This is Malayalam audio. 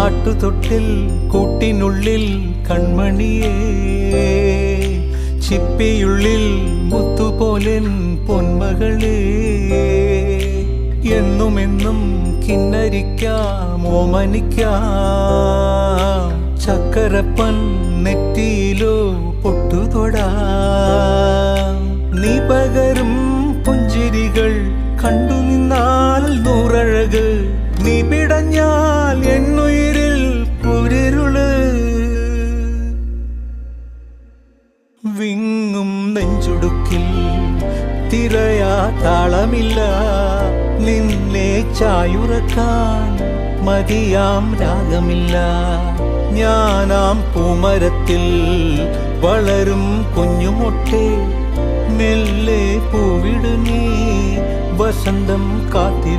ആട്ടുതൊട്ടിൽ കൂട്ടിനുള്ളിൽ കൺമണിയേ, ചിപ്പിയുള്ളിൽ മുത്തുപോലെൻ പൊന്മകളേ, എന്നുമെന്നും കിന്നരിക്കാം ഓമനിക്കാം, ചക്കരപ്പൻ നെറ്റിയിലോ പൊട്ടുതൊടാം. നീ പകരും പുഞ്ചിരികൾ കണ്ടു നിന്നാൽ നൂറഴക്, നീ പിടഞ്ഞാൽ എന്നുയിരിൽ കുരിരുള്. വിങ്ങും നെഞ്ചുടുക്കിൽ തിരയാ താളമില്ല, നിന്നെ ചായുറക്കാൻ മതിയാം രാഗമില്ല. ഞാനാം പൂമരത്തിൽ വളരും കുഞ്ഞുമൊട്ടേ, മെല്ലെ പൂവിടു നീ വസന്തം കാത്തിരി.